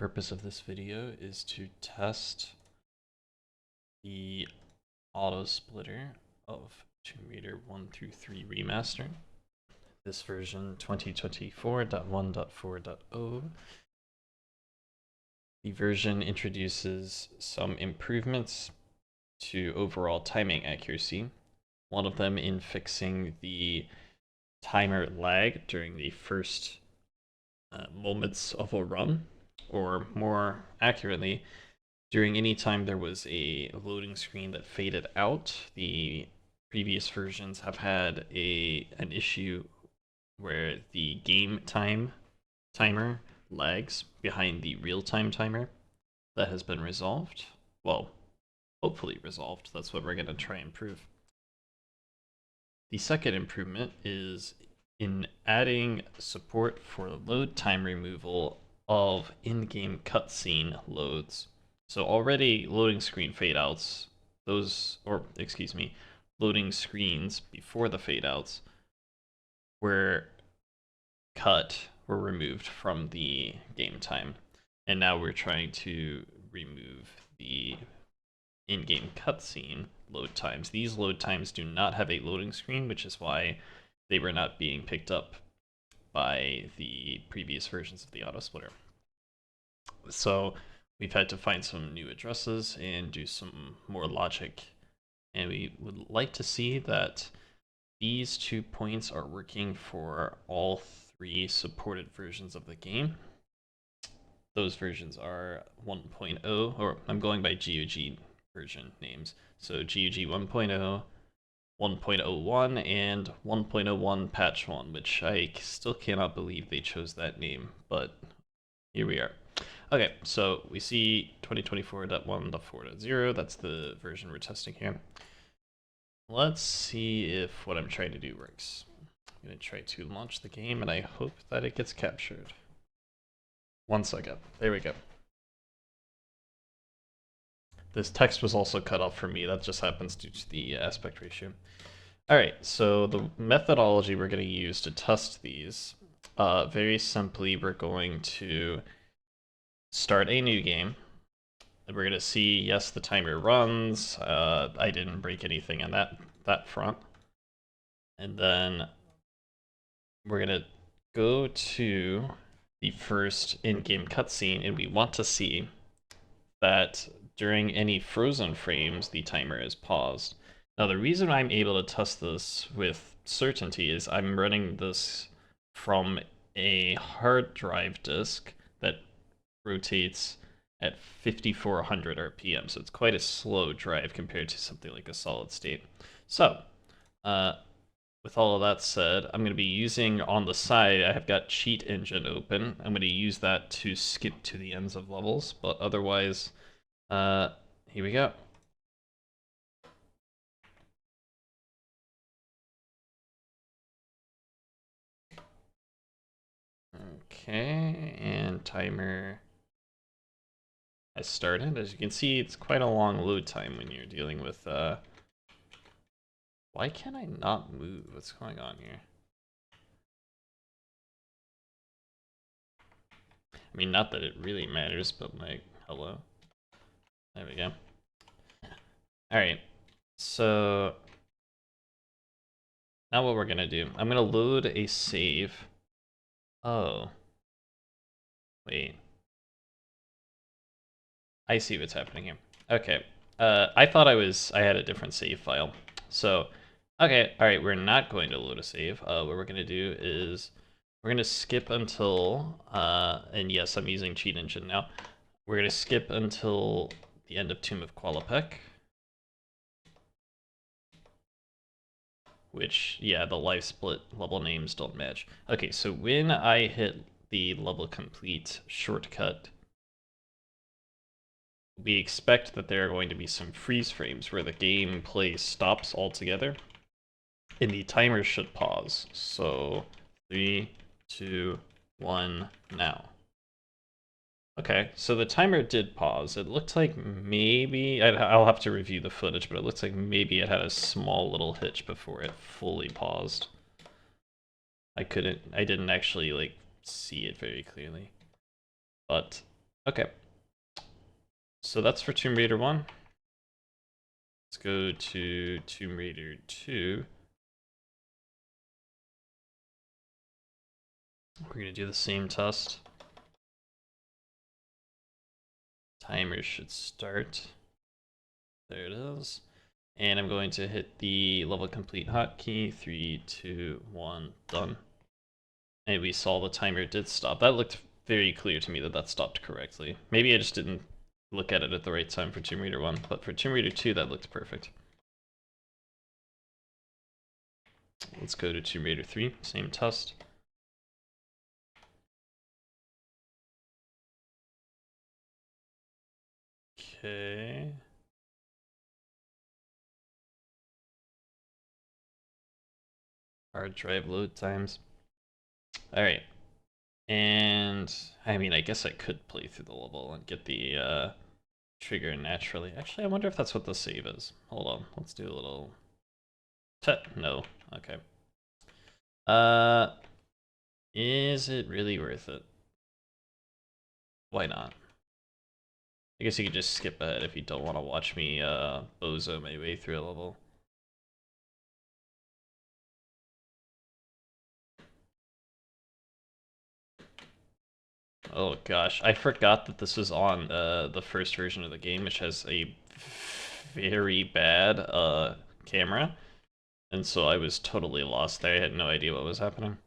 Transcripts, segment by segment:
Purpose of this video is to test the Autosplitter of TR123 Remastered. This version 2024.1.4.0. The version introduces some improvements to overall timing accuracy. One of them in fixing the timer lag during the first moments of a run, or more accurately, during any time there was a loading screen that faded out. The previous versions have had an issue where the game timer lags behind the real-time timer. That has been resolved. Well, hopefully resolved. That's what we're going to try and improve. The second improvement is in adding support for load time removal of in-game cutscene loads. So already loading screen fadeouts, loading screens before the fadeouts were removed from the game time. And now we're trying to remove the in-game cutscene load times. These load times do not have a loading screen, which is why they were not being picked up by the previous versions of the Autosplitter. So we've had to find some new addresses and do some more logic. And we would like to see that these 2 points are working for all 3 supported versions of the game. Those versions are 1.0, or I'm going by GOG version names. So GOG 1.0, 1.01, and 1.01 patch 1, which I still cannot believe they chose that name, but here we are. Okay, so we see 2024.1.4.0, that's the version we're testing here. Let's see if what I'm trying to do works. I'm going to try to launch the game, and I hope that it gets captured. 1 second. There we go. This text was also cut off for me. That just happens due to the aspect ratio. Alright, so the methodology we're going to use to test these, very simply, we're going to start a new game. And we're going to see, yes, the timer runs. I didn't break anything on that front. And then we're going to go to the first in-game cutscene, and we want to see that during any frozen frames, the timer is paused. Now, the reason I'm able to test this with certainty is I'm running this from a hard drive disk that rotates at 5400 RPM, so it's quite a slow drive compared to something like a solid state. So, with all of that said, I'm going to be using on the side, I have got Cheat Engine open. I'm going to use that to skip to the ends of levels, but otherwise, here we go. Okay, and timer has started. As you can see, it's quite a long load time when you're dealing with, why can't I not move? What's going on here? I mean, not that it really matters, but like, hello. There we go. Alright, so now what we're gonna do, I'm gonna load a save. Oh. Wait. I see what's happening here. Okay. I thought I had a different save file. So, okay, alright, we're not going to load a save. What we're gonna do is we're gonna skip until, and yes, I'm using Cheat Engine now. We're gonna skip until the end of Tomb of Qualopec. Which, yeah, the life split level names don't match. Okay, so when I hit the level complete shortcut, we expect that there are going to be some freeze frames where the gameplay stops altogether, and the timer should pause. So, 3, 2, 1, now. Okay, so the timer did pause. It looked like maybe, I'll have to review the footage, but it looks like maybe it had a small little hitch before it fully paused. I didn't actually like see it very clearly. But Okay. So that's for Tomb Raider 1. Let's go to Tomb Raider 2. We're going to do the same test. Timer should start. There it is. And I'm going to hit the level complete hotkey. 3, 2, 1, done. And we saw the timer did stop. That looked very clear to me that that stopped correctly. Maybe I just didn't look at it at the right time for Tomb Raider 1, but for Tomb Raider 2, that looked perfect. Let's go to Tomb Raider 3, same test. Okay. Hard drive load times. Alright. And, I mean, I guess I could play through the level and get the trigger naturally. Actually, I wonder if that's what the save is. Hold on, let's do a little... No, okay. Is it really worth it? Why not? I guess you could just skip ahead if you don't want to watch me bozo my way through a level. Oh gosh, I forgot that this was on the first version of the game, which has a very bad camera. And so I was totally lost there. I had no idea what was happening.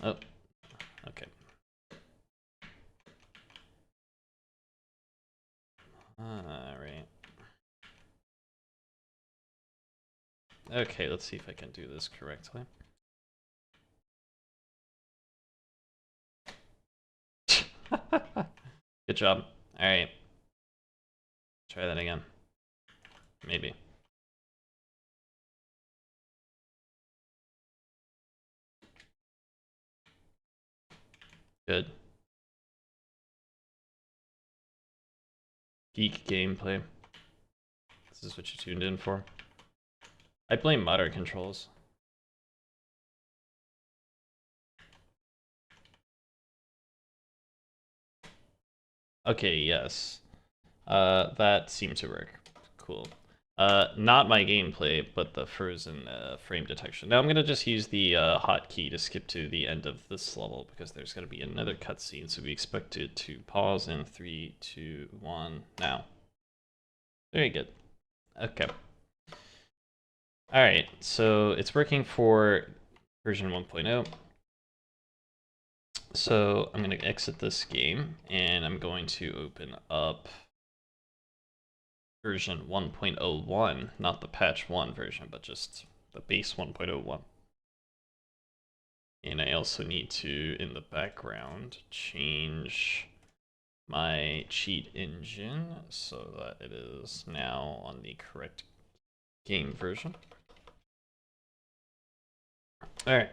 Oh, okay. Alright. Okay, let's see if I can do this correctly. Good job. Alright. Try that again. Maybe. Good. Geek gameplay. This is what you tuned in for. I blame modern controls. Okay, yes. That seemed to work. Cool. Not my gameplay, but the frozen frame detection. Now I'm gonna just use the hotkey to skip to the end of this level because there's gonna be another cutscene, so we expect it to pause in 3, 2, 1, now. Very good. Okay. Alright, so it's working for version 1.0. So I'm going to exit this game, and I'm going to open up version 1.01, not the patch 1 version, but just the base 1.01. And I also need to, in the background, change my cheat engine so that it is now on the correct game version. Alright.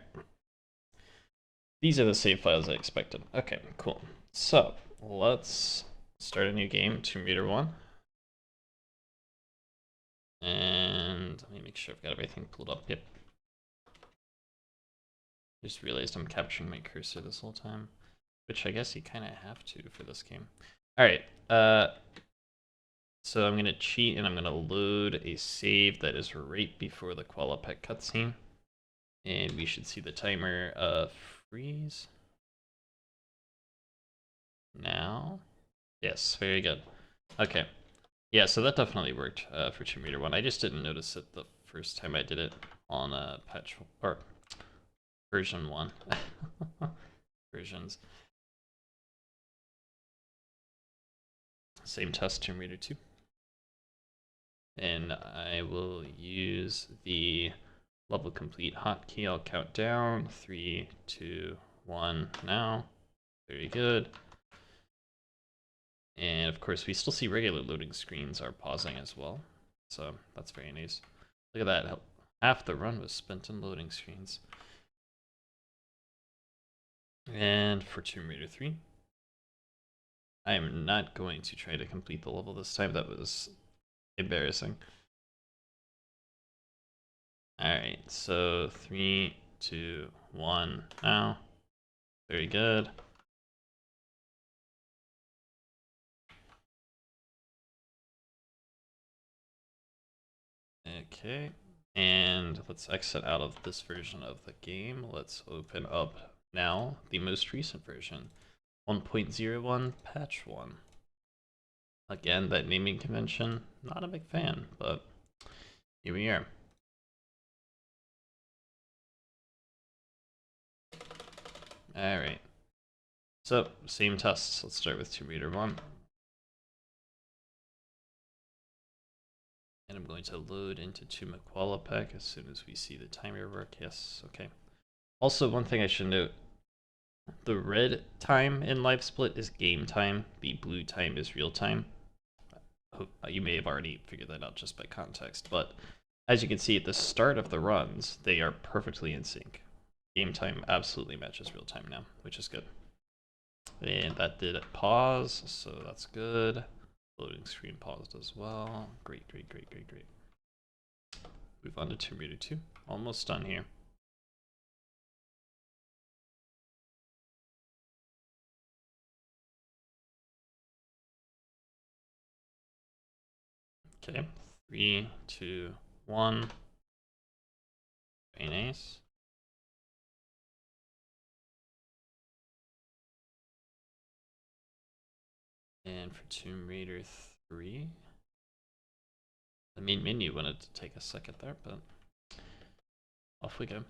These are the save files I expected. Okay, cool. So, let's start a new game, Tomb Raider 1. And let me make sure I've got everything pulled up. Yep. Just realized I'm capturing my cursor this whole time, which I guess you kind of have to for this game. Alright, so I'm going to cheat and I'm going to load a save that is right before the Qualipec cutscene. And we should see the timer freeze. Now. Yes, very good. Okay. Yeah, so that definitely worked for Tomb Raider 1. I just didn't notice it the first time I did it on patch or version 1. Versions. Same test, Tomb Raider 2. And I will use the level complete hotkey. I'll count down. 3, 2, 1, now. Very good. And of course, we still see regular loading screens are pausing as well. So that's very nice. Look at that. Half the run was spent in loading screens. And for Tomb Raider 3, I am not going to try to complete the level this time. That was embarrassing. Alright, so 3, 2, 1, now. Very good. Okay, and let's exit out of this version of the game. Let's open up now the most recent version, 1.01 patch 1. Again, that naming convention, not a big fan, but here we are. Alright, so same tests. Let's start with Tomb Raider 1. And I'm going to load into Tomb of Qualipec as soon as we see the timer work. Yes, okay. Also, one thing I should note, the red time in Live Split is game time, the blue time is real time. You may have already figured that out just by context, but as you can see at the start of the runs, they are perfectly in sync. Game time absolutely matches real time now, which is good. And that did pause, so that's good. Loading screen paused as well. Great, great, great, great, great. Move on to Tomb Raider 2. Almost done here. Okay, 3, 2, 1. Very nice. And for Tomb Raider 3, the main menu wanted to take a second there, but off we go.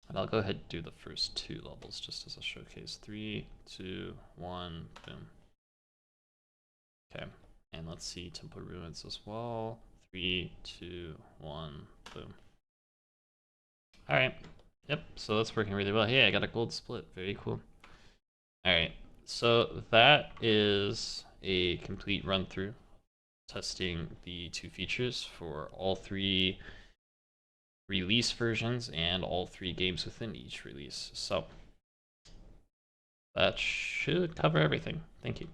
And I'll go ahead and do the first 2 levels just as a showcase. 3, 2, 1, boom. Okay, and let's see Temple Ruins as well. 3, 2, 1, boom. Alright, yep, so that's working really well. Hey, I got a gold split, very cool. Alright, so that is a complete run through testing the 2 features for all 3 release versions and all 3 games within each release. So that should cover everything. Thank you.